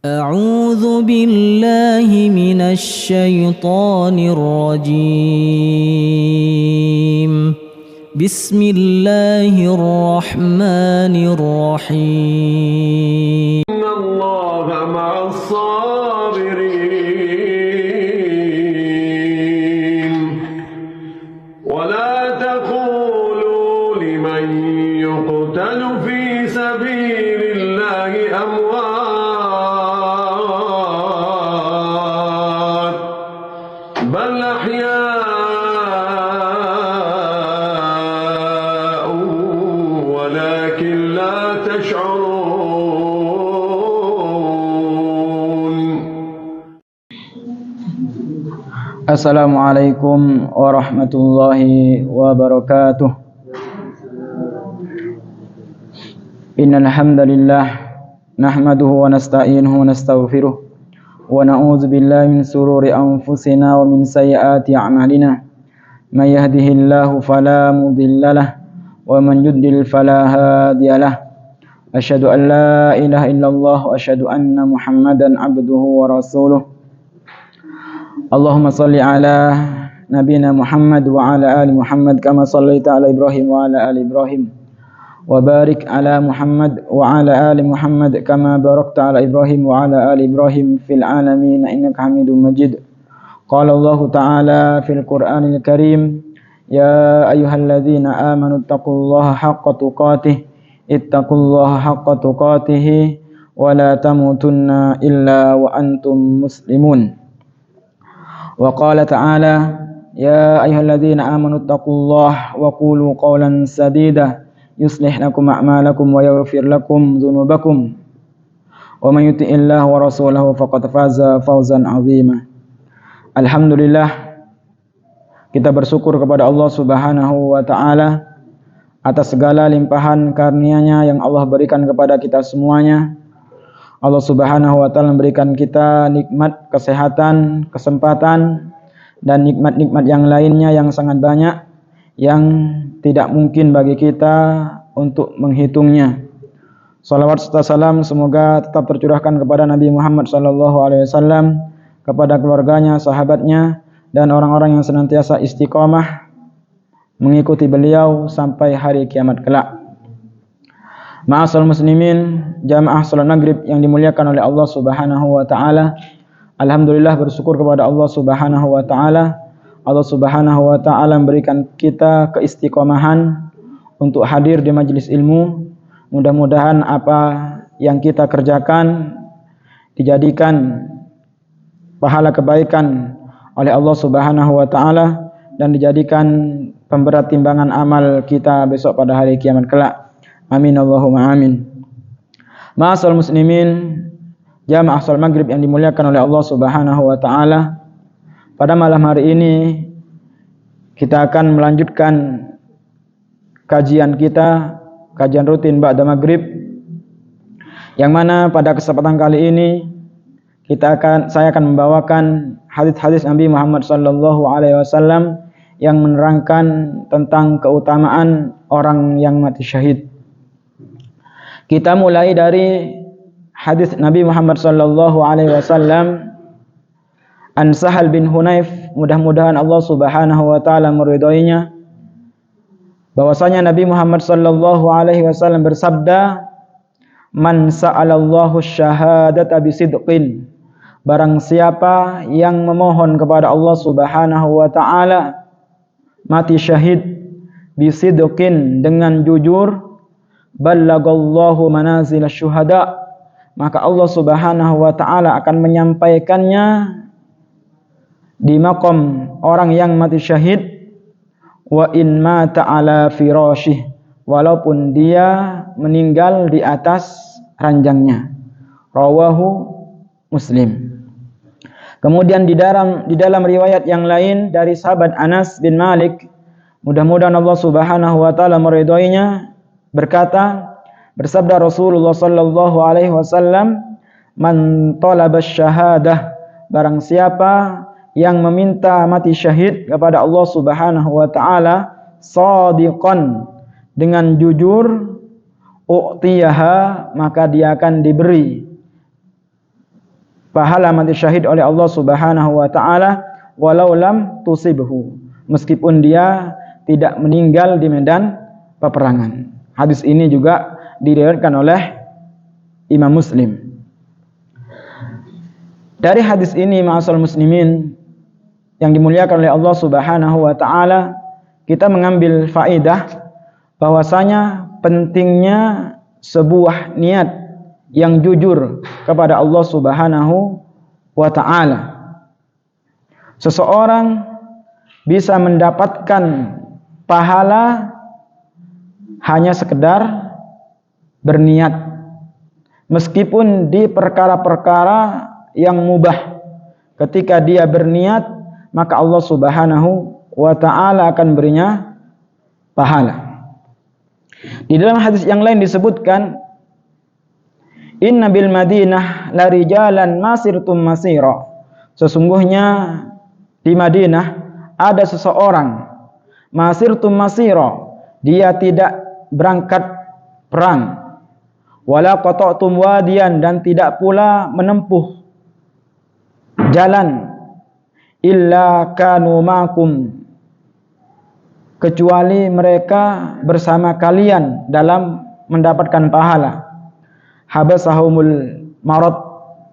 أعوذ بالله من الشيطان الرجيم. بسم الله الرحمن الرحيم. إن الله مع الصابرين ولا تقولوا لمن يقتل في سبيل الله أموات بل أحياء ولكن لا تشعرون. Assalamualaikum warahmatullahi wabarakatuh. Innal hamdalillah nahmaduhu wa nasta'inuhu wa nastaghfiruh wa na'udzu billahi min sururi anfusina wa min sayyiati a'malina. May yahdihillahu fala mudhillalah wa man yudlil fala hadiyalah. Asyhadu an la ilaha illallah wa asyhadu anna Muhammadan abduhu wa rasuluh. Allahumma salli ala nabiyina Muhammad wa ala ali Muhammad kama sallaita ala Ibrahim wa ala ali Ibrahim wa barik ala Muhammad wa ala ali Muhammad kama barakta ala Ibrahim wa ala ali Ibrahim fil alamin innaka Hamidum Majid. Qala Allah ta'ala fil Qur'anil Karim, ya ayyuhalladzina amanu taqullaha haqqa tuqatih ittaqullaha haqqa tuqatih wa la tamutunna illa wa antum muslimun. Wa qala ta'ala, ya ayyuhalladzina amanu taqullaha wa qulu qawlan sadida yuslih lakum a'malakum wa yaghfir lakum dzunubakum wa may yuti'illaha wa rasulahu faqad faza fawzan 'azima. Alhamdulillah, kita bersyukur kepada Allah Subhanahu wa taala atas segala limpahan karunia-Nya yang Allah berikan kepada kita semuanya. Allah Subhanahu wa taala memberikan kita nikmat kesehatan, kesempatan dan nikmat-nikmat yang lainnya yang sangat banyak yang tidak mungkin bagi kita untuk menghitungnya. Salawat serta salam semoga tetap tercurahkan kepada Nabi Muhammad SAW, kepada keluarganya, sahabatnya, dan orang-orang yang senantiasa istiqomah mengikuti beliau sampai hari kiamat kelak. Ma'asal muslimin, jamaah salat maghrib yang dimuliakan oleh Allah Subhanahu wa taala. Alhamdulillah, bersyukur kepada Allah Subhanahu wa taala. Allah Subhanahu wa taala memberikan kita keistiqomahan untuk hadir di majelis ilmu. Mudah-mudahan apa yang kita kerjakan dijadikan pahala kebaikan oleh Allah Subhanahu wa taala dan dijadikan pemberat timbangan amal kita besok pada hari kiamat kelak. Amin Allahumma amin. Ma'asal muslimin, jamaah salat maghrib yang dimuliakan oleh Allah Subhanahu wa taala. Pada malam hari ini kita akan melanjutkan kajian kita, kajian rutin ba'da maghrib, yang mana pada kesempatan kali ini saya akan membawakan hadis-hadis Nabi Muhammad sallallahu alaihi wasallam yang menerangkan tentang keutamaan orang yang mati syahid. Kita mulai dari hadis Nabi Muhammad sallallahu alaihi wasallam an Sahal bin Hunayf, mudah-mudahan Allah Subhanahu wa taala meridhoinya, bahwasanya Nabi Muhammad sallallahu alaihi wasallam bersabda, man sa'alallahu syahadata bisidqin, barang siapa yang memohon kepada Allah Subhanahu wa taala mati syahid bisidqin, dengan jujur, ballagallahu manazil syuhada, maka Allah Subhanahu wa taala akan menyampaikannya di maqam orang yang mati syahid. Wa in mata ala firasyih, walaupun dia meninggal di atas ranjangnya. Rawahu Muslim. Kemudian di dalam riwayat yang lain dari sahabat Anas bin Malik, mudah-mudahan Allah Subhanahu wa taala meridhoinya, bersabda Rasulullah sallallahu alaihi wasallam, man talaba syahadah, barang siapa yang meminta mati syahid kepada Allah Subhanahu wa taala shadiqan, dengan jujur, u'tiyaha, maka dia akan diberi pahala mati syahid oleh Allah Subhanahu wa taala walau lam tusibhu, meskipun dia tidak meninggal di medan peperangan. Hadis ini juga diriwayatkan oleh Imam Muslim. Dari hadis ini ma'asal muslimin yang dimuliakan oleh Allah Subhanahu wa taala, kita mengambil faedah bahwasanya pentingnya sebuah niat yang jujur kepada Allah Subhanahu wa taala. Seseorang bisa mendapatkan pahala hanya sekedar berniat, meskipun di perkara-perkara yang mubah. Ketika dia berniat, maka Allah Subhanahu wa taala akan berinya pahala. Di dalam hadis yang lain disebutkan, inna bil Madinah la rijalan masirtum masira. Sesungguhnya di Madinah ada seseorang masirtum masira, dia tidak berangkat perang, wala qata'tum wadiyan, dan tidak pula menempuh jalan, illa kanu ma'akum, kecuali mereka bersama kalian dalam mendapatkan pahala. Habasahumul marad,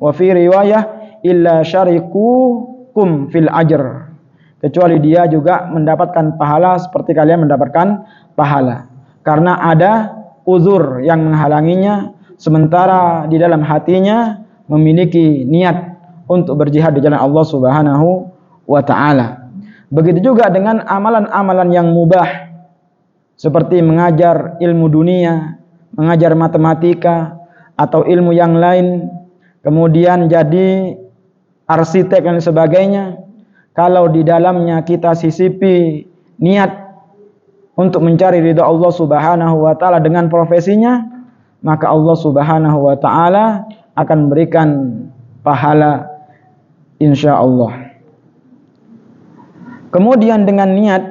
wa fi riwayah illa syarikukum fil ajr, kecuali dia juga mendapatkan pahala seperti kalian mendapatkan pahala, karena ada uzur yang menghalanginya, sementara di dalam hatinya memiliki niat untuk berjihad di jalan Allah Subhanahu wa taala. Begitu juga dengan amalan-amalan yang mubah, seperti mengajar ilmu dunia, mengajar matematika atau ilmu yang lain, kemudian jadi arsitek dan sebagainya. Kalau di dalamnya kita sisipi niat untuk mencari ridha Allah Subhanahu wa taala dengan profesinya, maka Allah Subhanahu wa taala akan memberikan pahala insyaallah. Kemudian dengan niat,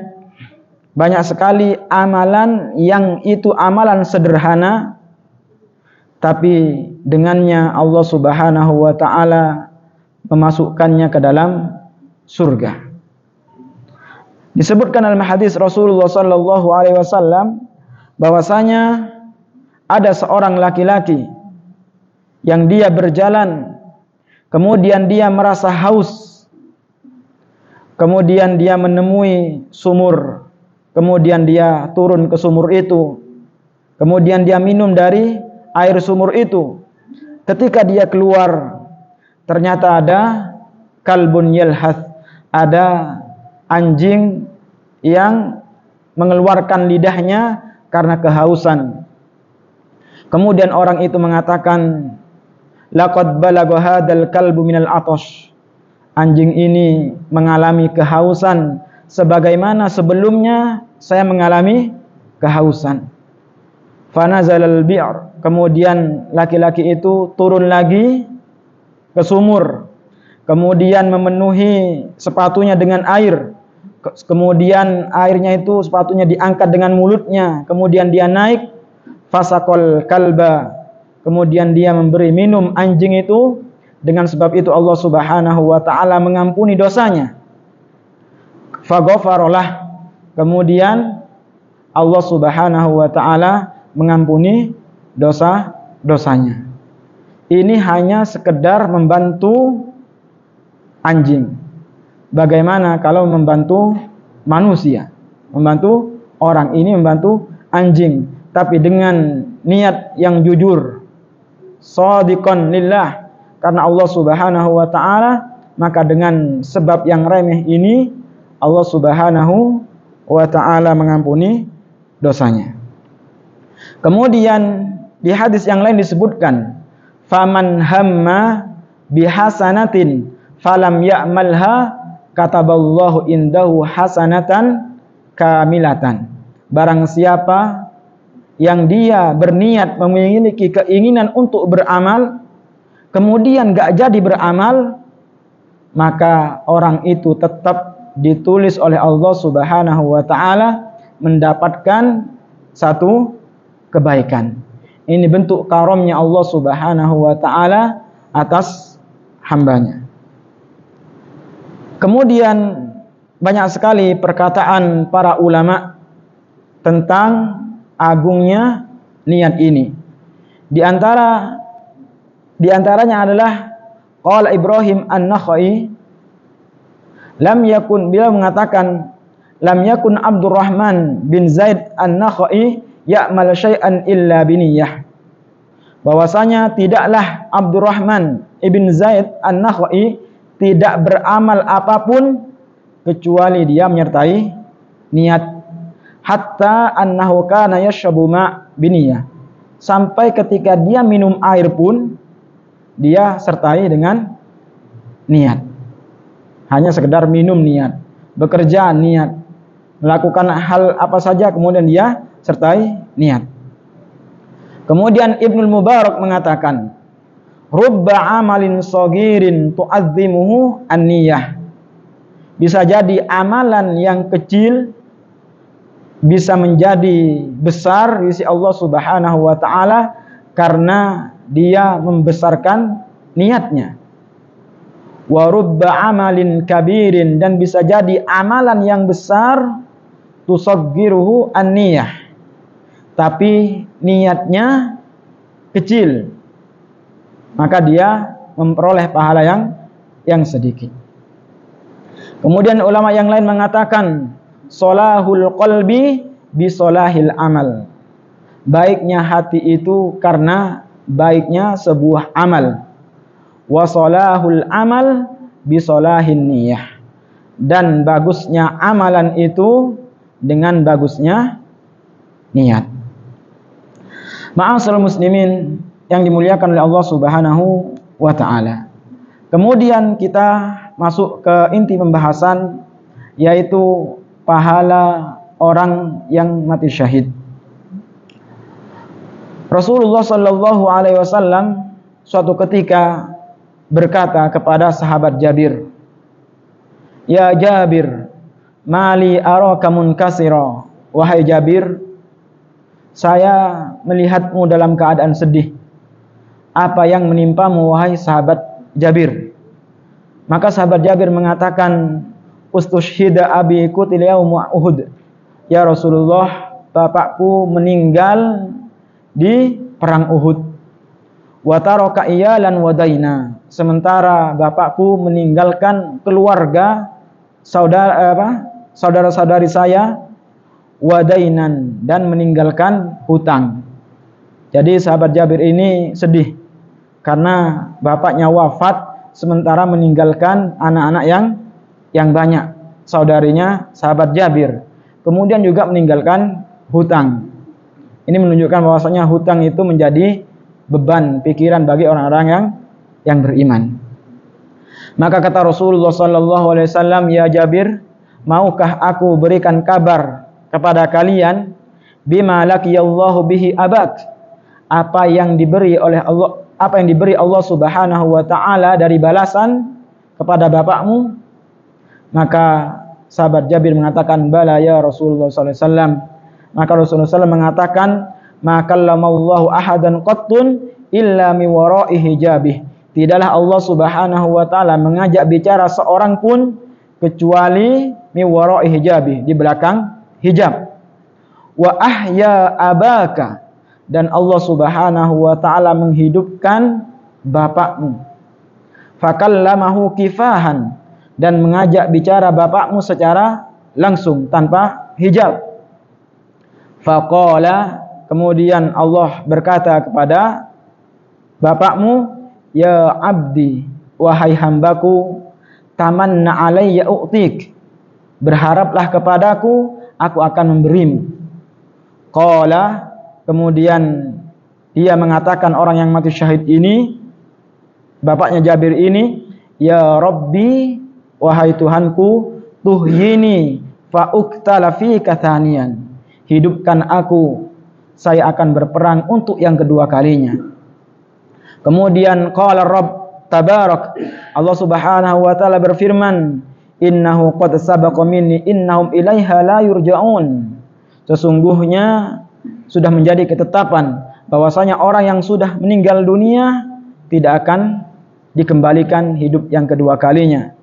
banyak sekali amalan yang itu amalan sederhana, tapi dengannya Allah Subhanahu wa taala memasukkannya ke dalam surga. Disebutkan dalam hadis Rasulullah sallallahu alaihi wasallam bahwasanya ada seorang laki-laki yang dia berjalan, kemudian dia merasa haus, kemudian dia menemui sumur, kemudian dia turun ke sumur itu, kemudian dia minum dari air sumur itu. Ketika dia keluar, ternyata ada kalbun yalhath, ada anjing yang mengeluarkan lidahnya karena kehausan. Kemudian orang itu mengatakan, laqad balagha hadzal kalbu minal atash, anjing ini mengalami kehausan sebagaimana sebelumnya saya mengalami kehausan. Fanazalal bi'r, kemudian laki-laki itu turun lagi ke sumur, kemudian memenuhi sepatunya dengan air, kemudian airnya itu sepatunya diangkat dengan mulutnya, kemudian dia naik, fasaqal kalba, kemudian dia memberi minum anjing itu. Dengan sebab itu Allah Subhanahu wa taala mengampuni dosanya. Faghafaralah, kemudian Allah Subhanahu wa taala mengampuni dosa-dosanya. Ini hanya sekedar membantu anjing. Bagaimana kalau membantu manusia? Membantu orang, ini membantu anjing, tapi dengan niat yang jujur, shadiqan lillah, karena Allah Subhanahu wa taala, maka dengan sebab yang remeh ini Allah Subhanahu wa taala mengampuni dosanya. Kemudian di hadis yang lain disebutkan, faman hamma bihasanatin falam ya'malha kataballahu indahu hasanatan kamilatan. Barang siapa yang dia berniat memiliki keinginan untuk beramal, kemudian gak jadi beramal, maka orang itu tetap ditulis oleh Allah Subhanahu wa taala mendapatkan satu kebaikan. Ini bentuk karamnya Allah Subhanahu wa taala atas hambanya. Kemudian banyak sekali perkataan para ulama tentang agungnya niat ini. Di antaranya adalah qala Ibrahim An-Nakhai, beliau mengatakan lam yakun Abdurrahman bin Zaid An-Nakhai ya'mal syai'an illa biniyah. Bahwasanya tidaklah Abdurrahman ibn Zaid An-Nakhai tidak beramal apapun kecuali dia menyertai niat. Hatta annahu kana yashrabu ma' biniyah. Sampai ketika dia minum air pun dia sertai dengan niat. Hanya sekedar minum niat, bekerja niat, melakukan hal apa saja kemudian dia sertai niat. Kemudian Ibnul Mubarak mengatakan, rubba amalin sagirin tu'azzimuhu an-niyah. Bisa jadi amalan yang kecil bisa menjadi besar di sisi Allah Subhanahu wa taala karena dia membesarkan niatnya. Wa rubba amalin kabirin, dan bisa jadi amalan yang besar tusaggiruhu an-niyah, tapi niatnya kecil, maka dia memperoleh pahala yang sedikit. Kemudian ulama yang lain mengatakan solahul qalbi bisolahil amal. Baiknya hati itu karena baiknya sebuah amal. Wa solahul amal bisolahin niyah. Dan bagusnya amalan itu dengan bagusnya niat. Ma'asyiral muslimin yang dimuliakan oleh Allah Subhanahu wa taala. Kemudian kita masuk ke inti pembahasan, yaitu pahala orang yang mati syahid. Rasulullah sallallahu alaihi wasallam suatu ketika berkata kepada sahabat Jabir, "Ya Jabir, mali araka munkasira." Wahai Jabir, saya melihatmu dalam keadaan sedih. Apa yang menimpamu wahai sahabat Jabir? Maka sahabat Jabir mengatakan, ustushhida abi qutil yaum Uhud. Ya Rasulullah, bapakku meninggal di perang Uhud. Wa taraka iyalan wa daina. Sementara bapakku meninggalkan keluarga, saudara-saudari saya, wa dainan, dan meninggalkan hutang. Jadi sahabat Jabir ini sedih karena bapaknya wafat sementara meninggalkan anak-anak yang banyak, saudarinya sahabat Jabir. Kemudian juga meninggalkan hutang. Ini menunjukkan bahwasanya hutang itu menjadi beban pikiran bagi orang-orang yang beriman. Maka kata Rasulullah sallallahu alaihi wasallam, "Ya Jabir, maukah aku berikan kabar kepada kalian bima laqiyallahu bihi abak?" Apa yang diberi Allah Subhanahu wa taala dari balasan kepada bapakmu? Maka sahabat Jabir mengatakan, "Bala ya Rasulullah sallallahu alaihi wasallam." Maka Rasulullah SAW mengatakan, "Makallamallahu ahadan qattun illa mi wara'i hijabih." Tidaklah Allah Subhanahu wa taala mengajak bicara seorang pun kecuali mi wara'i hijabih, di belakang hijab. Wa ahya abaka, dan Allah Subhanahu wa taala menghidupkan bapakmu. Fakallamahu kifahan, dan mengajak bicara bapakmu secara langsung tanpa hijab. Faqala, kemudian Allah berkata kepada bapakmu, "Ya abdi, wahai hambaku, tamanna alayya u'tik." Berharaplah kepadaku, aku akan memberimu. Qala, kemudian dia mengatakan, orang yang mati syahid ini, bapaknya Jabir ini, "Ya Rabbi, wahai Tuhanku, tuhyini fa uqtala fika thaniyan." Hidupkan aku, saya akan berperang untuk yang kedua kalinya. Kemudian qala Rabb tabarak, Allah Subhanahu wa taala berfirman, "Innahu qad sabaqa minni innahum ilaiha la yurja'un." Sesungguhnya sudah menjadi ketetapan bahwasanya orang yang sudah meninggal dunia tidak akan dikembalikan hidup yang kedua kalinya.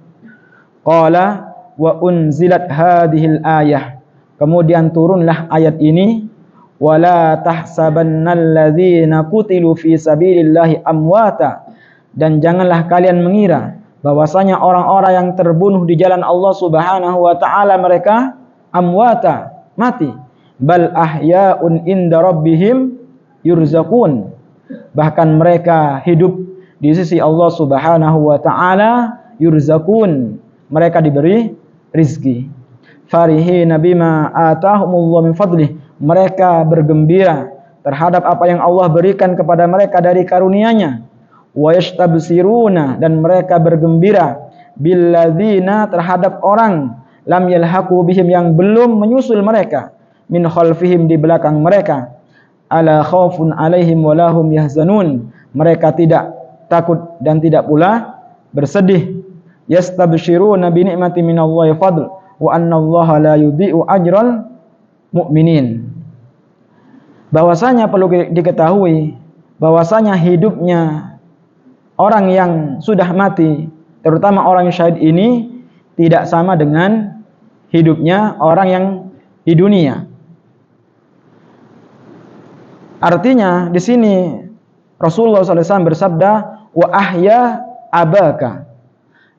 Qala wa unzilat hadhil ayah. Kemudian turunlah ayat ini, wala tahsabannal ladzina qutilu fi sabilillahi amwata, dan janganlah kalian mengira bahwasanya orang-orang yang terbunuh di jalan Allah Subhanahu wa taala mereka amwata, mati, bal ahya'un inda rabbihim yurzaqun, bahkan mereka hidup di sisi Allah Subhanahu wa taala, yurzaqun, mereka diberi rizki. Farihina bima atahumullahu min fadlih, mereka bergembira terhadap apa yang Allah berikan kepada mereka dari karunia-Nya. Wa yastabsiruna, dan mereka bergembira billadzina, terhadap orang lam yalhaqu bihim, yang belum menyusul mereka, min khalfihim, di belakang mereka, ala khaufun alaihim wa lahum yahzanun, mereka tidak takut dan tidak pula bersedih. Yastabshiruna bi ni'mati minallahi fadl wa annallaha la yudhi'u ajral mu'minin. Bahwasanya perlu diketahui bahwasanya hidupnya orang yang sudah mati, terutama orang yang syahid ini, tidak sama dengan hidupnya orang yang di dunia. Artinya di sini Rasulullah SAW bersabda, wa ahya abaka,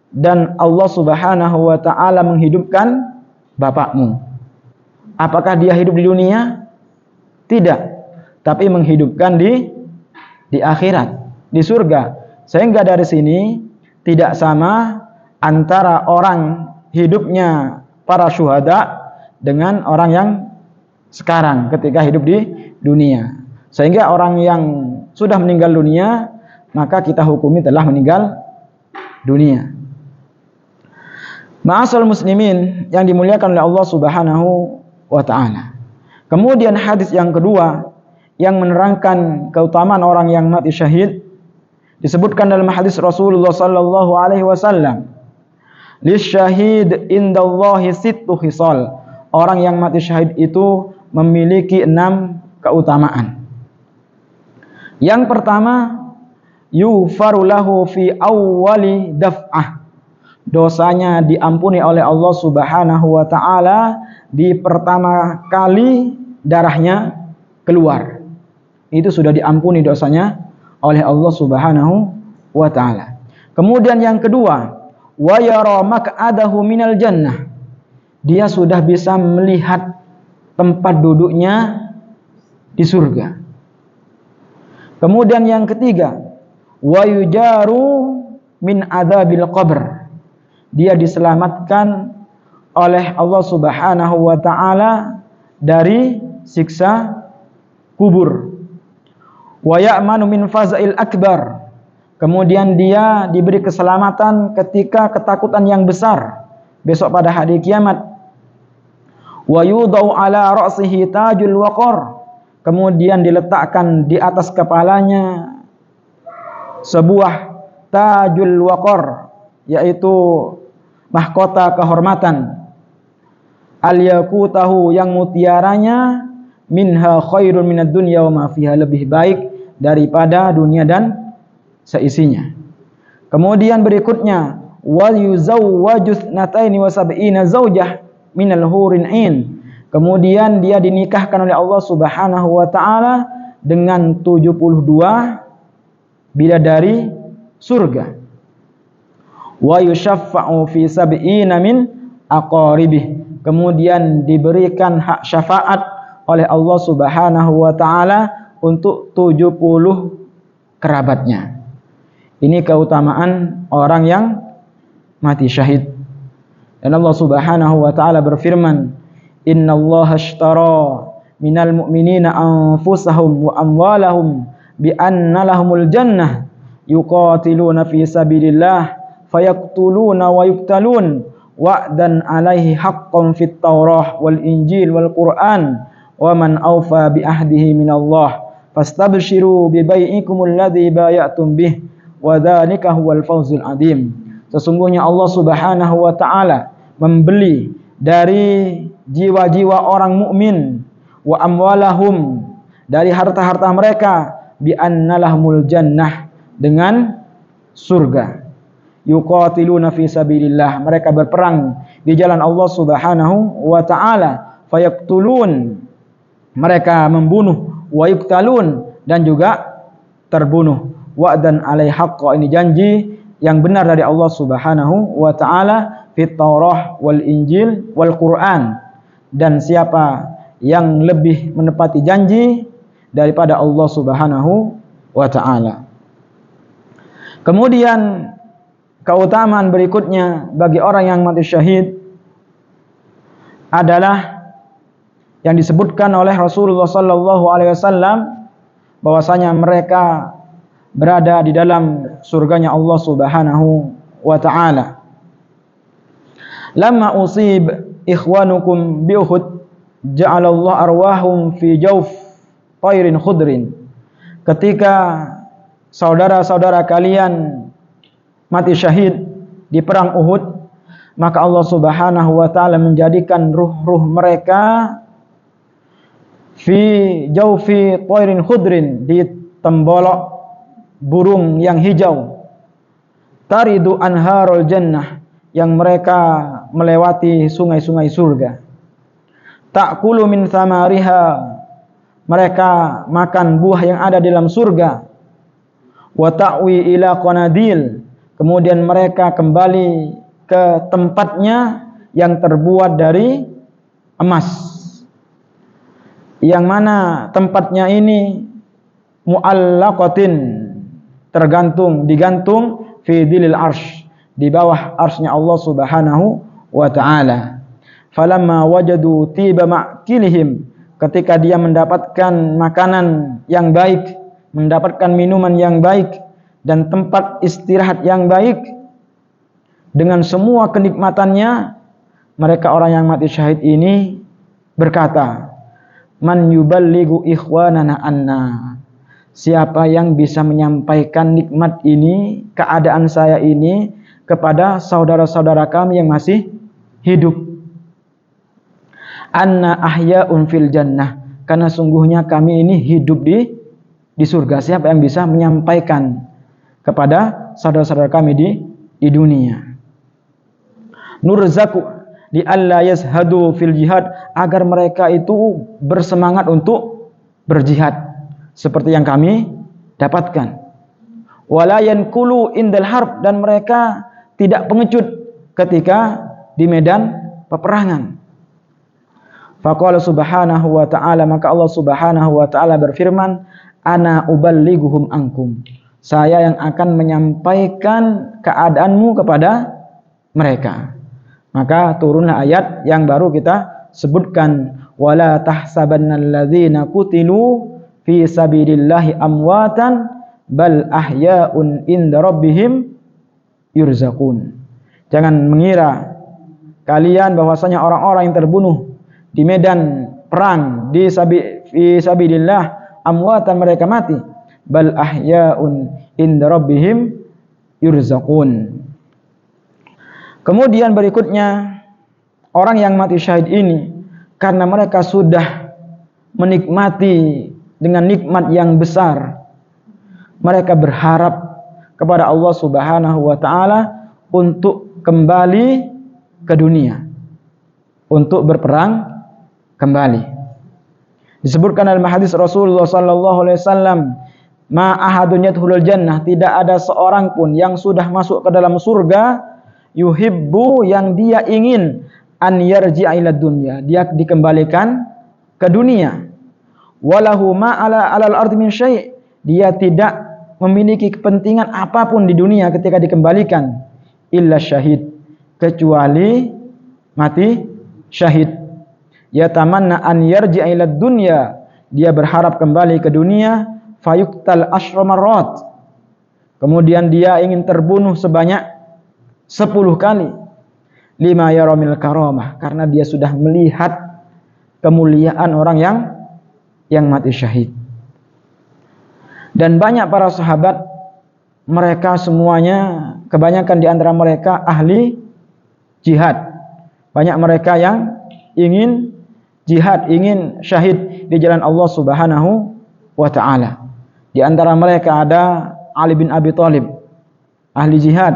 dan Allah Subhanahu wa taala menghidupkan bapakmu. Apakah dia hidup di dunia? Tidak, tapi menghidupkan di akhirat, di surga. Sehingga dari sini tidak sama antara orang hidupnya para syuhada dengan orang yang sekarang ketika hidup di dunia. Sehingga orang yang sudah meninggal dunia, maka kita hukumi telah meninggal dunia. Ma'asal muslimin yang dimuliakan oleh Allah Subhanahu wa taala. Kemudian hadis yang kedua yang menerangkan keutamaan orang yang mati syahid, disebutkan dalam hadis Rasulullah sallallahu alaihi wasallam, lisyahid indallahi sittu khisal, orang yang mati syahid itu memiliki 6 keutamaan. Yang pertama, yughfaru lahu fi awwali daf'ah, dosanya diampuni oleh Allah Subhanahu wa taala di pertama kali darahnya keluar. Itu sudah diampuni dosanya oleh Allah Subhanahu wa taala. Kemudian yang kedua, wa yara maq'adahu minal jannah, dia sudah bisa melihat tempat duduknya di surga. Kemudian yang ketiga, wa yujaru min adzabil qabr, dia diselamatkan oleh Allah Subhanahu wa taala dari siksa kubur. Wa ya'manu min faza'il akbar, kemudian dia diberi keselamatan ketika ketakutan yang besar besok pada hari kiamat. Wa yudau ala ra'sihi tajul waqar, kemudian diletakkan di atas kepalanya sebuah tajul waqar, yaitu mahkota kehormatan. Al-yaqutahu, yang mutiaranya minha khairun minad dunya wa ma fiha, lebih baik daripada dunia dan seisinya. Kemudian berikutnya, wal yuzawwaju thnataini wa sab'ina zaujah minal hurin ain, kemudian dia dinikahkan oleh Allah Subhanahu wa taala dengan 72 bidadari surga. Wa yushaffa'u fi sab'ina min aqaribih, kemudian diberikan hak syafaat oleh Allah Subhanahu wa taala untuk 70 kerabatnya. Ini keutamaan orang yang mati syahid. Dan Allah Subhanahu wa taala berfirman, innallaha ashtara minal mu'minina anfusahum wa amwalahum bi anna lahumul jannah yuqatiluna fi sabilillah fayaqtuluna wa yuqtalun wa'dan alaihi haqqan fit taurah wal injil wal qur'an wa man awfa bi ahdihi minallah fastabshiru bi bai'ikumul ladzi bay'atum bih wa dzalika huwal fawzul adzim. Sesungguhnya Allah Subhanahu wa taala membeli dari jiwa-jiwa orang mukmin, wa amwalahum, dari harta-harta mereka, bi annalahumul jannah, dengan surga. Yuqatiluna fi sabilillah, mereka berperang di jalan Allah Subhanahu wa taala. Fayaqtulun, mereka membunuh. Wa yuqtalun, dan juga terbunuh. Wa'dan alai haqqa, ini janji yang benar dari Allah Subhanahu wa taala, fit Taurah wal Injil wal Quran. Dan siapa yang lebih menepati janji daripada Allah Subhanahu wa taala. Kemudian keutamaan berikutnya bagi orang yang mati syahid adalah yang disebutkan oleh Rasulullah sallallahu alaihi wasallam, bahwasanya mereka berada di dalam surganya Allah Subhanahu wa taala. Lamma usib ikhwanukum bi Uhud ja'alallahu arwahum fi jawf tayrin khudrin. Ketika saudara-saudara kalian mati syahid di perang Uhud, maka Allah Subhanahu wa taala menjadikan ruh-ruh mereka fi jawfi tayrin khudrin, di tembolok burung yang hijau, taridu anharul jannah, yang mereka melewati sungai-sungai surga. Ta'kulu min thamariha, mereka makan buah yang ada di dalam surga. Wa ta'wi ila qanadil, kemudian mereka kembali ke tempatnya yang terbuat dari emas, yang mana tempatnya ini mu'allaqatin, digantung fi dhilil arsh, di bawah arsy-Nya Allah Subhanahu wa taala. Falamma wajadu tiba ma'kilihim, ketika dia mendapatkan makanan yang baik, mendapatkan minuman yang baik, dan tempat istirahat yang baik, dengan semua kenikmatannya, mereka orang yang mati syahid ini berkata, man yuballighu ikhwanana anna, siapa yang bisa menyampaikan nikmat ini, keadaan saya ini, kepada saudara-saudara kami yang masih hidup. Anna ahya'un fil jannah, karena sungguhnya kami ini hidup di surga. Siapa yang bisa menyampaikan kepada saudara-saudara kami di dunia. Nurzaku di alla yazhadu fil jihad, agar mereka itu bersemangat untuk berjihad seperti yang kami dapatkan. Wala yankulu indal harb, dan mereka tidak pengecut ketika di medan peperangan. Faqala subhanahu wa ta'ala, maka Allah Subhanahu wa ta'ala berfirman, ana uballighuhum ankum, saya yang akan menyampaikan keadaanmu kepada mereka. Maka turunlah ayat yang baru kita sebutkan, wala tahsabannalladzina qutilu fi sabilillahi amwatan bal ahya'un inda rabbihim yurzaqun. Jangan mengira kalian bahwasanya orang-orang yang terbunuh di medan perang fi sabilillah amwatan, mereka mati, bal ahya'un inda rabbihim yurzaqun. Kemudian berikutnya, orang yang mati syahid ini karena mereka sudah menikmati dengan nikmat yang besar, mereka berharap kepada Allah Subhanahu wa taala untuk kembali ke dunia, untuk berperang kembali. Disebutkan dalam hadis Rasulullah sallallahu alaihi wasallam, ma ahadun yadkhulul jannah, tidak ada seorang pun yang sudah masuk ke dalam surga, yuhibbu, yang dia ingin, an yarji'a ila dunya, dia dikembalikan ke dunia. Walahu ma alal ardi min syai', dia tidak memiliki kepentingan apapun di dunia ketika dikembalikan, illa syahid, kecuali mati syahid. Yatamanna an yarji'a ila dunya, dia berharap kembali ke dunia, fayuqtal asyra marrat, kemudian dia ingin terbunuh sebanyak 10 kali, lima yaramil karamah, karena dia sudah melihat kemuliaan orang yang mati syahid. Dan banyak para sahabat, mereka semuanya, kebanyakan di antara mereka ahli jihad. Banyak mereka yang ingin jihad, ingin syahid di jalan Allah Subhanahu wa ta'ala. Di antara mereka ada Ali bin Abi Thalib, ahli jihad.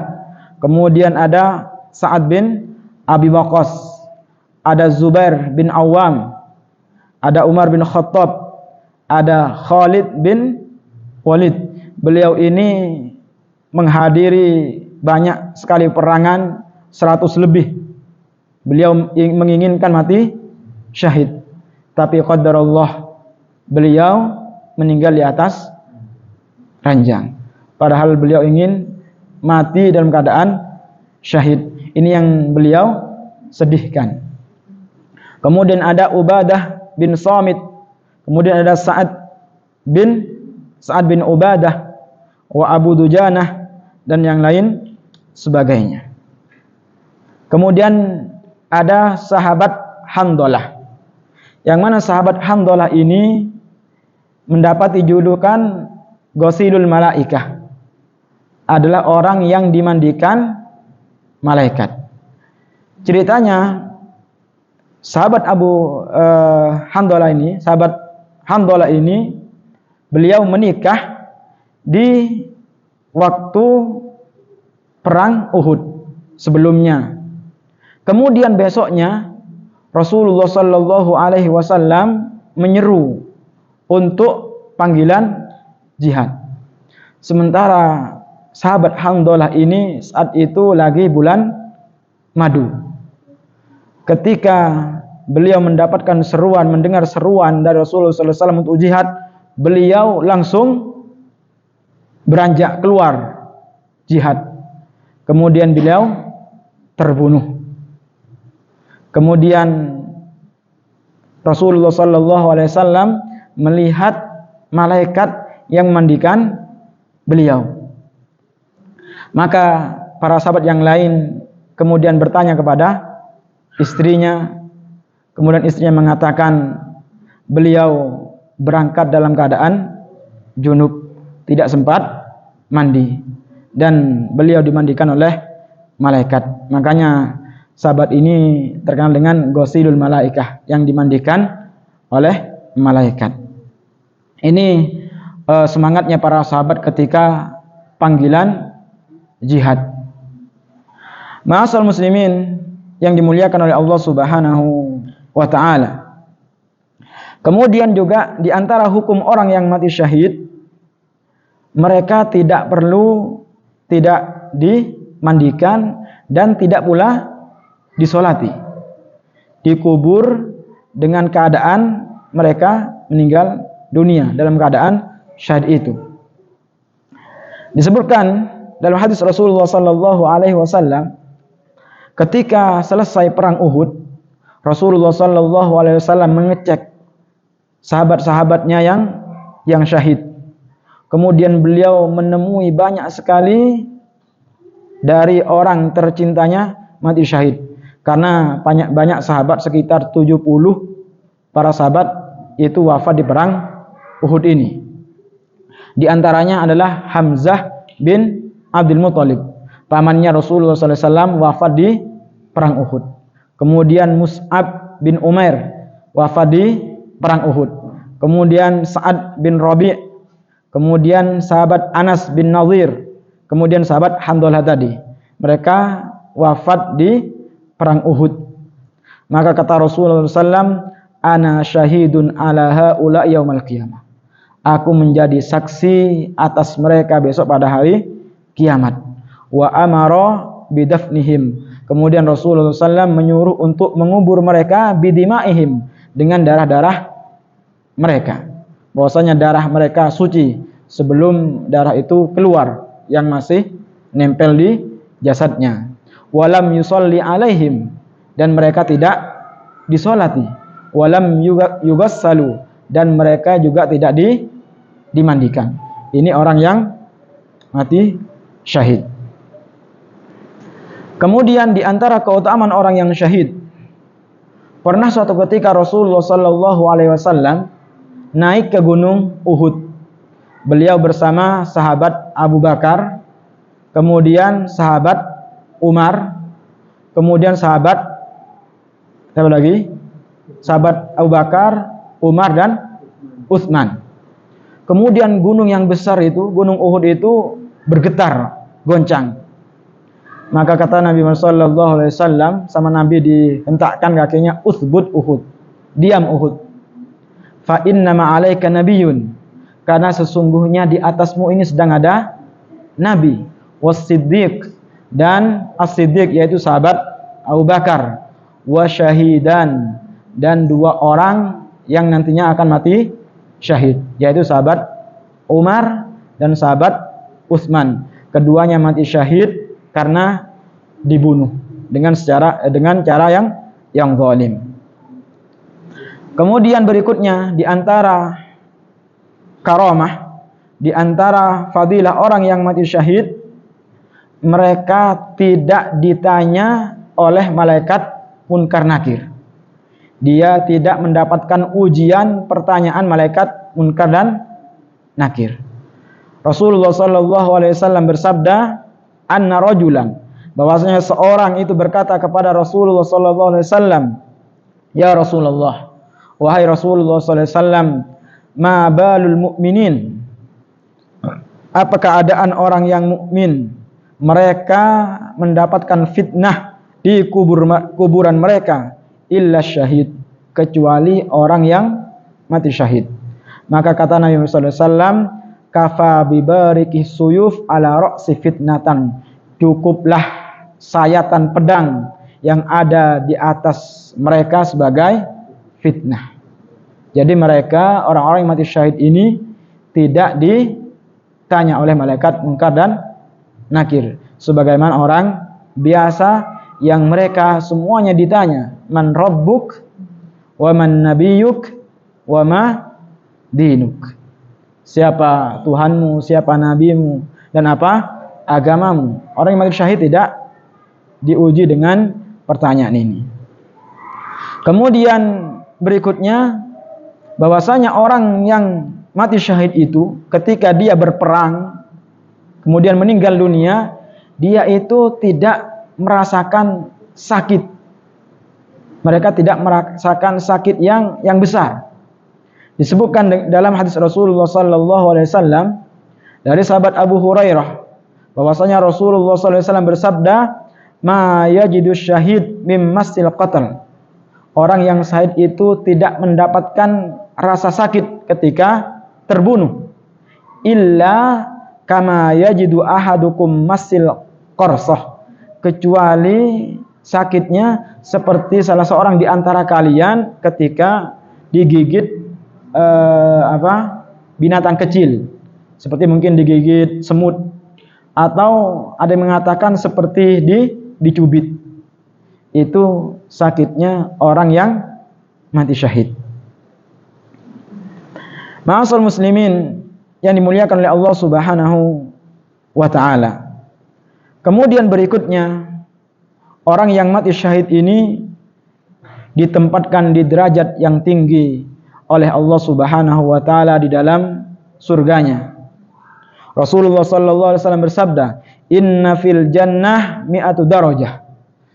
Kemudian ada Sa'ad bin Abi Waqqas, ada Zubair bin Awam, ada Umar bin Khattab, ada Khalid bin Walid. Beliau ini menghadiri banyak sekali perangan, 100 lebih. Beliau menginginkan mati syahid, tapi qadarullah beliau meninggal di atas ranjang. Padahal beliau ingin mati dalam keadaan syahid. Ini yang beliau sedihkan. Kemudian ada Ubadah bin Samit, kemudian ada Sa'ad bin Ubadah, wa Abu Dujanah, dan yang lain sebagainya. Kemudian ada sahabat Handalah, yang mana sahabat Handalah ini mendapati julukan Ghasilul Malaikah, adalah orang yang dimandikan malaikat. Ceritanya sahabat sahabat Handalah ini beliau menikah di waktu perang Uhud sebelumnya. Kemudian besoknya Rasulullah Sallallahu Alaihi Wasallam menyeru untuk panggilan jihad. Sementara sahabat Handalah ini saat itu lagi bulan madu. Ketika beliau mendapatkan seruan, mendengar seruan dari Rasulullah Sallallahu Alaihi Wasallam untuk jihad, beliau langsung beranjak keluar jihad. Kemudian beliau terbunuh. Kemudian Rasulullah Sallallahu Alaihi Wasallam melihat malaikat yang memandikan beliau. Maka para sahabat yang lain kemudian bertanya kepada istrinya. Kemudian istrinya mengatakan beliau berangkat dalam keadaan junub, tidak sempat mandi, dan beliau dimandikan oleh malaikat. Makanya sahabat ini terkenal dengan Ghasilul Malaikah, yang dimandikan oleh malaikat. Ini semangatnya para sahabat ketika panggilan jihad. Ma'asal muslimin yang dimuliakan oleh Allah Subhanahu wa taala. Kemudian juga di antara hukum orang yang mati syahid, mereka tidak dimandikan dan tidak pula disolati, dikubur dengan keadaan mereka meninggal dunia dalam keadaan syahid itu. Disebutkan dalam hadis Rasulullah Sallallahu Alaihi Wasallam, ketika selesai perang Uhud, Rasulullah Sallallahu Alaihi Wasallam mengecek sahabat-sahabatnya yang syahid. Kemudian beliau menemui banyak sekali dari orang tercintanya mati syahid. Karena banyak sahabat, sekitar 70 para sahabat itu wafat di perang Uhud ini. Di antaranya adalah Hamzah bin Abdul Muthalib, pamannya Rasulullah SAW, wafat di perang Uhud. Kemudian Mus'ab bin Umair wafat di perang Uhud. Kemudian Sa'ad bin Rabi', kemudian sahabat Anas bin Nadhir, kemudian sahabat Handalah tadi. Mereka wafat di perang Uhud. Maka kata Rasulullah SAW, ana syahidun ala haula yaumal qiyamah. Aku menjadi saksi atas mereka besok pada hari kiamat. Wa amara bidafnihim. Kemudian Rasulullah SAW menyuruh untuk mengubur mereka bidimaihim, dengan darah-darah mereka. Bahwasanya darah mereka suci sebelum darah itu keluar yang masih nempel di jasadnya. Walam yusolli alaihim, dan mereka tidak disolati. Walam yugassalu, dan mereka juga tidak dimandikan. Ini orang yang mati syahid. Kemudian di antara keutamaan orang yang syahid, pernah suatu ketika Rasulullah Sallallahu Alaihi Wasallam naik ke gunung Uhud. Beliau bersama sahabat Abu Bakar, kemudian sahabat Umar, kemudian sahabat siapa lagi? Sahabat Abu Bakar, Umar, dan Utsman. Kemudian gunung yang besar itu, gunung Uhud itu bergetar goncang. Maka kata Nabi Muhammad SAW, sama Nabi dihentakkan kakinya, uthbut Uhud, diam Uhud. Fa inna ma'alaika nabiyyun, karena sesungguhnya di atasmu ini sedang ada Nabi, was-siddiq, dan as-siddiq yaitu sahabat Abu Bakar, wa syahidan, dan 2 orang yang nantinya akan mati syahid, yaitu sahabat Umar dan sahabat Utsman. Keduanya mati syahid karena dibunuh dengan cara yang zalim. Kemudian berikutnya, di antara karamah, di antara fadilah orang yang mati syahid, mereka tidak ditanya oleh malaikat munkar nakir. Dia tidak mendapatkan ujian pertanyaan malaikat munkar dan nakir. Rasulullah SAW bersabda, anna rajulan, bahwasanya seorang itu berkata kepada Rasulullah SAW, ya Rasulullah, wahai Rasulullah SAW, ma balul mu'minin, apa keadaan orang yang mukmin? Mereka mendapatkan fitnah di kuburan mereka, illa syahid, kecuali orang yang mati syahid. Maka kata Nabi Muhammad SAW, kafa bibariki suyuf ala ra'si fitnatan, cukuplah sayatan pedang yang ada di atas mereka sebagai fitnah. Jadi mereka, orang-orang yang mati syahid ini tidak ditanya oleh malaikat munkar dan nakir, sebagaimana orang biasa yang mereka semuanya ditanya, man rabbuk wa man nabiyyuk wa ma dinuk, siapa Tuhanmu, siapa nabimu, dan apa agamamu. Orang yang mati syahid tidak diuji dengan pertanyaan ini. Kemudian berikutnya, bahwasanya orang yang mati syahid itu ketika dia berperang kemudian meninggal dunia, dia itu tidak merasakan sakit. Mereka tidak merasakan sakit yang besar. Disebutkan dalam hadis Rasulullah SAW dari sahabat Abu Hurairah, bahwasanya Rasulullah SAW bersabda, ma yajidus syahid mim masil qatl, orang yang syahid itu tidak mendapatkan rasa sakit ketika terbunuh, illa kama yajidu ahadukum masil qarsah, kecuali sakitnya seperti salah seorang di antara kalian ketika digigit binatang kecil, seperti mungkin digigit semut, atau ada yang mengatakan seperti dicubit. Itu sakitnya orang yang mati syahid. Ma'asal muslimin yang dimuliakan oleh Allah Subhanahu wa ta'ala. Kemudian berikutnya, orang yang mati syahid ini ditempatkan di derajat yang tinggi oleh Allah Subhanahu wa ta'ala di dalam surganya. Rasulullah sallallahu alaihi wasallam bersabda, inna fil jannah mi'atu darajah,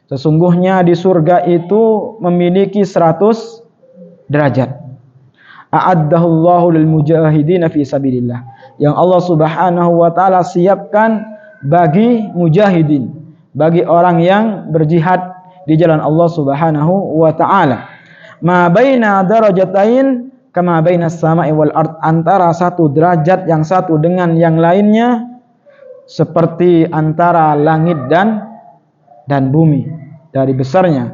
sesungguhnya di surga itu memiliki 100 derajat. A'addahullahu lil mujahidin fi sabilillah, yang Allah Subhanahu wa ta'ala siapkan bagi mujahidin, bagi orang yang berjihad di jalan Allah Subhanahu wa ta'ala. Ma baina darajatain kama bainas sama'i wal ard, antara satu derajat yang satu dengan yang lainnya seperti antara langit dan bumi dari besarnya.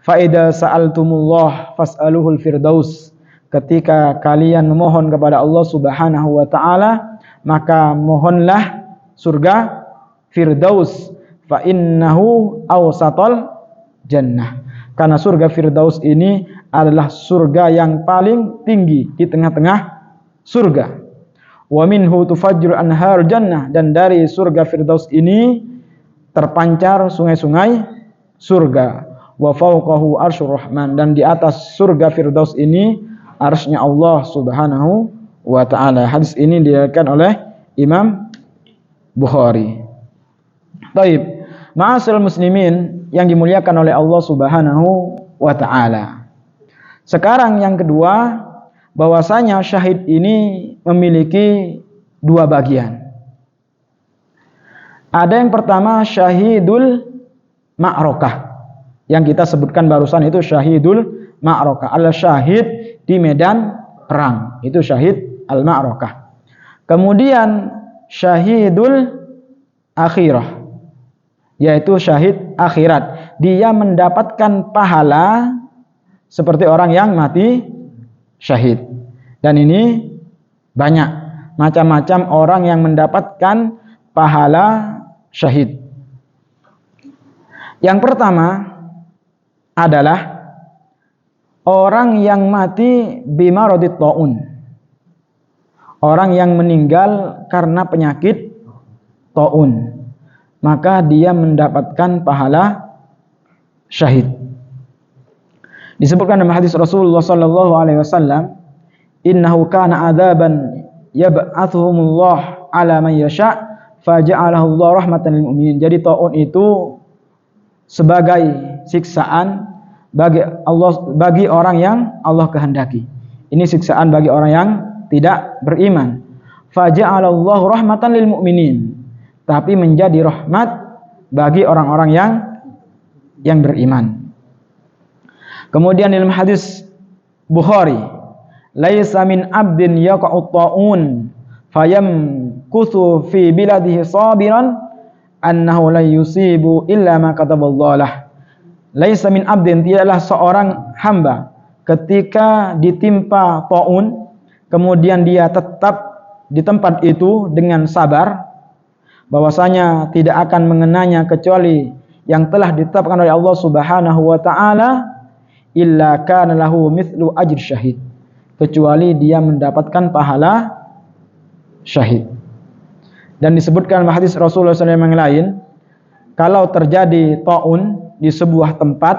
Fa idza sa'altumullah fas'aluhul firdaus, ketika kalian memohon kepada Allah Subhanahu wa ta'ala, maka mohonlah surga firdaus, fa innahu awsatal jannah, karena surga firdaus ini adalah surga yang paling tinggi di tengah-tengah surga. Wa minhu tufajjiru anhar jannah, dan dari surga firdaus ini terpancar sungai-sungai surga. Wa fawqahu arsyur rahman, dan di atas surga firdaus ini arsy-Nya Allah Subhanahu wa ta'ala. Hadis ini diriwayatkan oleh Imam Bukhari. Baik, ma'asyiral muslimin yang dimuliakan oleh Allah Subhanahu wa ta'ala. Sekarang yang kedua, bahwasanya syahid ini memiliki 2 bagian. Ada yang pertama syahidul ma'rokah. Yang kita sebutkan barusan itu syahidul ma'rokah. Al-syahid di medan perang. Itu syahid al-ma'rokah. Kemudian syahidul akhirah, yaitu syahid akhirat. Dia mendapatkan pahala seperti orang yang mati syahid. Dan ini banyak macam-macam orang yang mendapatkan pahala syahid. Yang pertama adalah orang yang mati bimaradit taun. Orang yang meninggal karena penyakit taun, maka dia mendapatkan pahala syahid. Disebutkan dalam hadis Rasulullah sallallahu alaihi wasallam, innahu kana adzaban yab'athuhumullah ala man yasha faja'alahu Allah rahmatan lil mu'minin. Jadi taun itu sebagai siksaan bagi orang yang Allah kehendaki. Ini siksaan bagi orang yang tidak beriman. Faja'alallahu rahmatan lil mu'minin. Tapi menjadi rahmat bagi orang-orang yang beriman. Kemudian dalam hadis Bukhari, laisa min abdin yaqa'u ta'un fayamkuthu fi biladihi sabiran annahu la yusibu illa ma kataballahu lah. Laisa min abdin, tidaklah seorang hamba ketika ditimpa ta'un kemudian dia tetap di tempat itu dengan sabar, bahwasanya tidak akan mengenanya kecuali yang telah ditetapkan oleh Allah Subhanahu wa taala, illa kana lahu mithlu ajr syahid, kecuali dia mendapatkan pahala syahid. Dan disebutkan dalam hadis Rasulullah SAW yang lain, kalau terjadi taun di sebuah tempat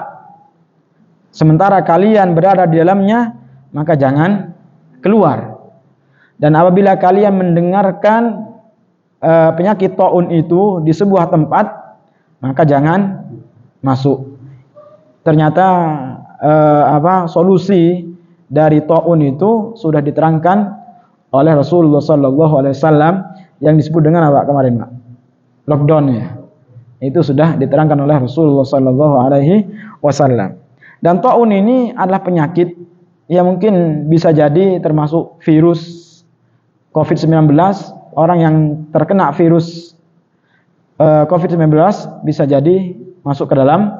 sementara kalian berada di dalamnya, maka jangan keluar. Dan apabila kalian mendengarkan penyakit taun itu di sebuah tempat, maka jangan masuk. Ternyata solusi dari taun itu sudah diterangkan oleh Rasulullah SAW yang disebut dengan apa kemarin, Pak? Lockdown ya. Itu sudah diterangkan oleh Rasulullah SAW. Dan taun ini adalah penyakit yang mungkin bisa jadi termasuk virus COVID-19. Orang yang terkena virus COVID-19 bisa jadi masuk ke dalam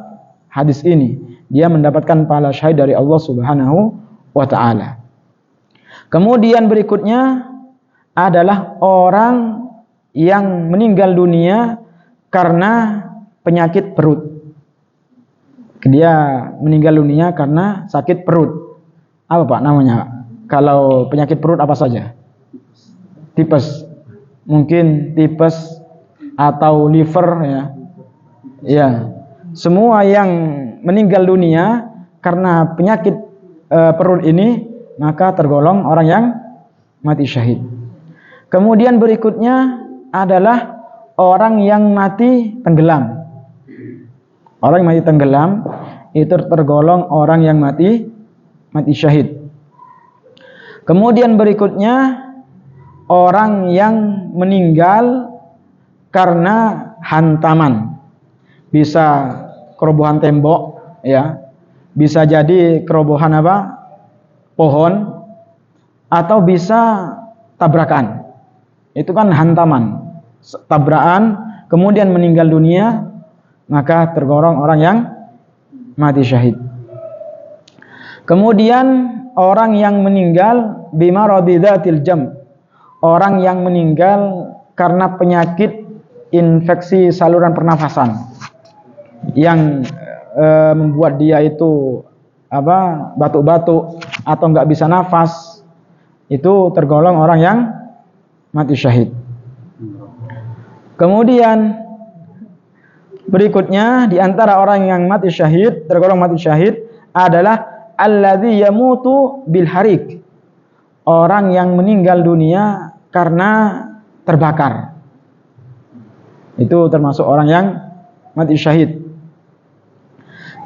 hadis ini. Dia mendapatkan pahala syahid dari Allah Subhanahu wa taala. Kemudian berikutnya adalah orang yang meninggal dunia karena penyakit perut. Dia meninggal dunia karena sakit perut. Apa Pak namanya? Kalau penyakit perut apa saja? Tipes. Mungkin tipes atau liver ya. Ya. Semua yang meninggal dunia karena penyakit perut ini maka tergolong orang yang mati syahid. Kemudian berikutnya adalah orang yang mati tenggelam. Orang yang mati tenggelam itu tergolong orang yang mati syahid. Kemudian berikutnya orang yang meninggal karena hantaman. Bisa kerobohan tembok ya. Bisa jadi kerobohan pohon, atau bisa tabrakan. Itu kan hantaman, tabrakan, kemudian meninggal dunia, maka tergolong orang yang mati syahid. Kemudian orang yang meninggal bimaradi dzatil jam, orang yang meninggal karena penyakit infeksi saluran pernafasan yang membuat dia itu batuk-batuk atau nggak bisa nafas, itu tergolong orang yang mati syahid. Kemudian berikutnya di antara orang yang mati syahid, tergolong mati syahid adalah alladzi yamutu bil harik, orang yang meninggal dunia karena terbakar. Itu termasuk orang yang mati syahid.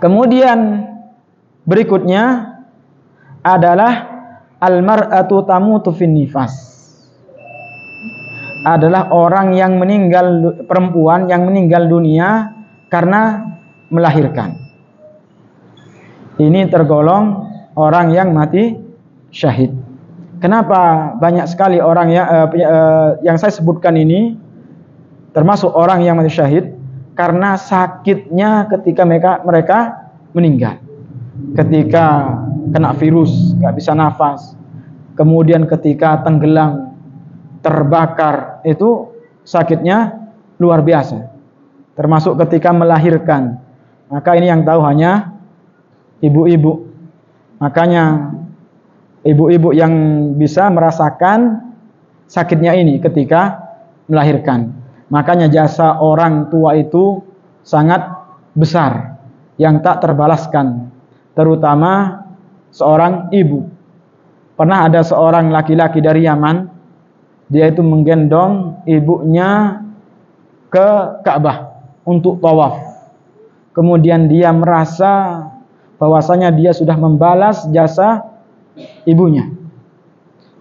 Kemudian berikutnya adalah al-mar'atu tamutu fin nifas. adalah orang yang meninggal, perempuan yang meninggal dunia karena melahirkan. Ini tergolong orang yang mati syahid. Kenapa banyak sekali orang yang saya sebutkan ini termasuk orang yang mati syahid? Karena sakitnya ketika mereka meninggal. Ketika kena virus, nggak bisa nafas. Kemudian ketika tenggelam, terbakar, itu sakitnya luar biasa. Termasuk ketika melahirkan. Maka ini yang tahu hanya ibu-ibu. Makanya ibu-ibu yang bisa merasakan sakitnya ini ketika melahirkan. Makanya jasa orang tua itu sangat besar yang tak terbalaskan, terutama seorang ibu. Pernah ada seorang laki-laki dari Yaman, dia itu menggendong ibunya ke Ka'bah untuk tawaf. Kemudian dia merasa bahwasanya dia sudah membalas jasa ibunya.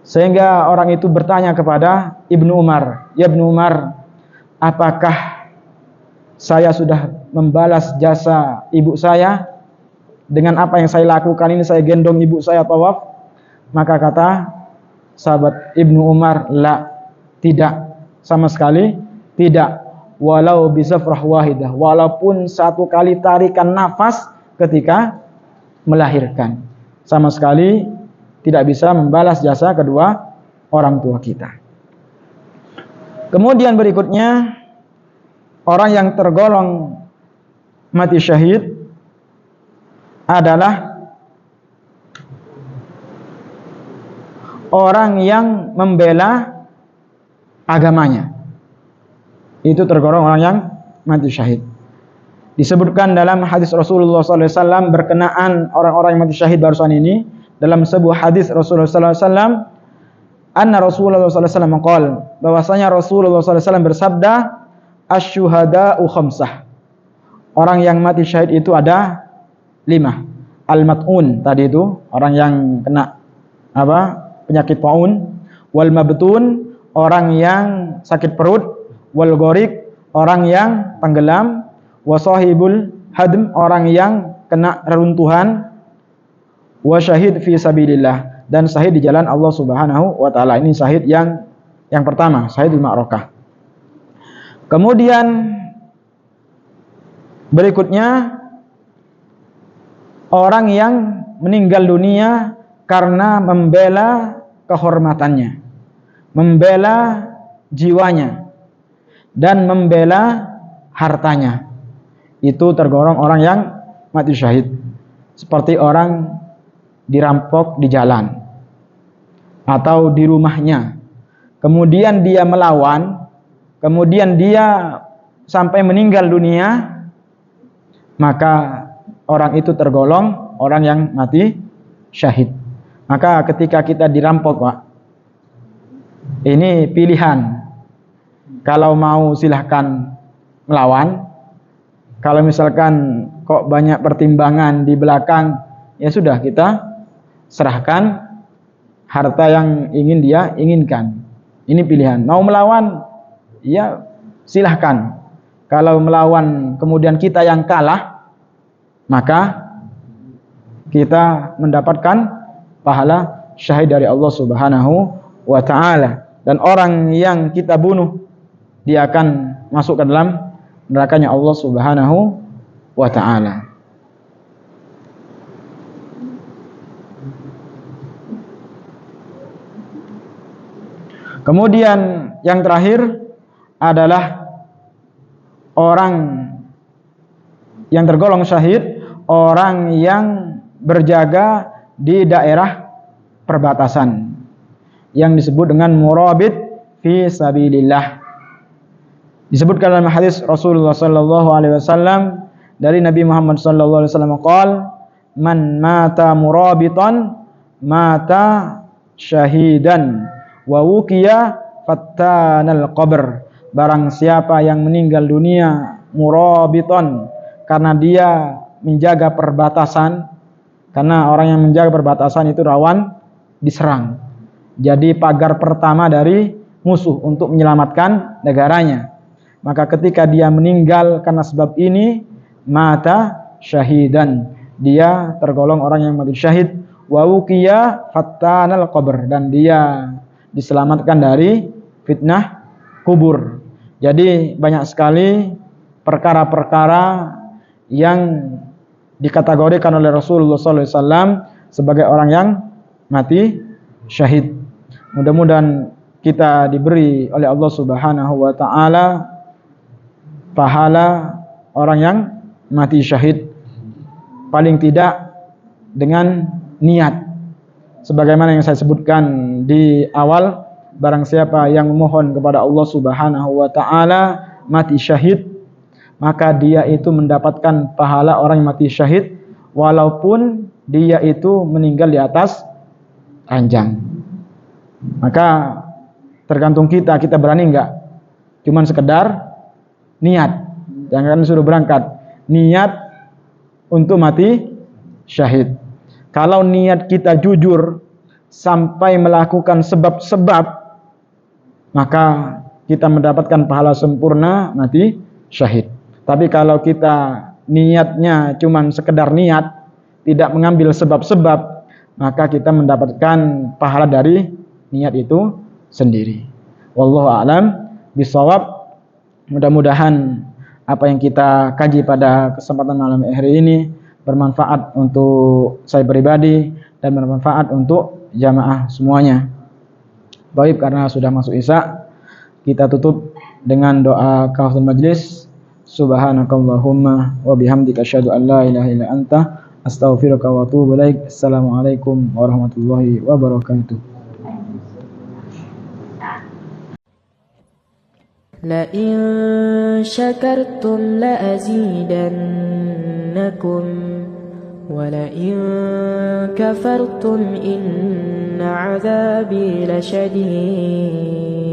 Sehingga orang itu bertanya kepada Ibnu Umar, "Ya Ibnu Umar, apakah saya sudah membalas jasa ibu saya dengan apa yang saya lakukan ini, saya gendong ibu saya tawaf?" Maka kata sahabat Ibnu Umar, "La, tidak, sama sekali tidak. Walau bisafrah wahidah, walaupun satu kali tarikan nafas ketika melahirkan, sama sekali tidak bisa membalas jasa kedua orang tua kita." Kemudian berikutnya, orang yang tergolong mati syahid adalah orang yang membela agamanya. Itu tergolong orang yang mati syahid. Disebutkan dalam hadis Rasulullah SAW berkenaan orang-orang yang mati syahid barusan ini. Dalam sebuah hadis Rasulullah SAW, anna Rasulullah SAW qala, bahwasanya Rasulullah SAW bersabda, asyuhada'u khamsah. Orang yang mati syahid itu ada 5. Al-mat'un tadi itu orang yang kena penyakit taun, wal mabtun orang yang sakit perut, wal gharik orang yang tenggelam, wa sahibul hadm orang yang kena reruntuhan, wa syahid fi sabilillah dan syahid di jalan Allah Subhanahu wa taala. Ini syahid yang pertama, syahidul ma'rakah. Kemudian berikutnya orang yang meninggal dunia karena membela kehormatannya, membela jiwanya, dan membela hartanya. Itu tergolong orang yang mati syahid. Seperti orang dirampok di jalan atau di rumahnya, kemudian dia melawan, kemudian dia sampai meninggal dunia, maka orang itu tergolong orang yang mati syahid. Maka ketika kita dirampok, Pak, ini pilihan. Kalau mau silahkan melawan. Kalau misalkan kok banyak pertimbangan di belakang, ya sudah, kita serahkan harta yang ingin dia inginkan. Ini pilihan. Mau melawan, ya silahkan. Kalau melawan kemudian kita yang kalah, maka kita mendapatkan pahala syahid dari Allah Subhanahu wa ta'ala. Dan orang yang kita bunuh, dia akan masuk ke dalam nerakanya Allah Subhanahu wa ta'ala. Kemudian yang terakhir adalah orang yang tergolong syahid, orang yang berjaga di daerah perbatasan yang disebut dengan murabit fi sabilillah. Disebutkan dalam hadis Rasulullah sallallahu alaihi wasallam dari Nabi Muhammad sallallahu alaihi wasallam qala, man mata murabitan mata syahidan wa wuqiya fattanal qabr. Barang siapa yang meninggal dunia murabitan karena dia menjaga perbatasan, karena orang yang menjaga perbatasan itu rawan diserang. Jadi pagar pertama dari musuh untuk menyelamatkan negaranya. Maka ketika dia meninggal karena sebab ini, mata syahidan, dia tergolong orang yang mati syahid. Wa wuqiya fattanal qabr, dan dia diselamatkan dari fitnah kubur. Jadi banyak sekali perkara-perkara yang dikategorikan oleh Rasulullah SAW sebagai orang yang mati syahid. Mudah-mudahan kita diberi oleh Allah Subhanahu wa taala pahala orang yang mati syahid, paling tidak dengan niat. Sebagaimana yang saya sebutkan di awal, barang siapa yang memohon kepada Allah Subhanahu wa taala mati syahid, maka dia itu mendapatkan pahala orang yang mati syahid walaupun dia itu meninggal di atas ranjang. Maka tergantung kita berani enggak? Cuman sekedar niat, jangan suruh berangkat, niat untuk mati syahid. Kalau niat kita jujur sampai melakukan sebab-sebab, maka kita mendapatkan pahala sempurna mati syahid. Tapi kalau kita niatnya cuman sekedar niat, tidak mengambil sebab-sebab, maka kita mendapatkan pahala dari niat itu sendiri. Wallahu a'lam bishawab. Mudah-mudahan apa yang kita kaji pada kesempatan malam hari ini bermanfaat untuk saya pribadi dan bermanfaat untuk jamaah semuanya. Baik, karena sudah masuk Isya, kita tutup dengan doa kafatul majlis. Subhanakallahumma wa bihamdika asyhadu an la ilaha illa anta astaghfiruka wa atubu ilaik. Assalamualaikum warahmatullahi wabarakatuh. لئن شكرتم لأزيدنكم ولئن كفرتم إن عذابي لشديد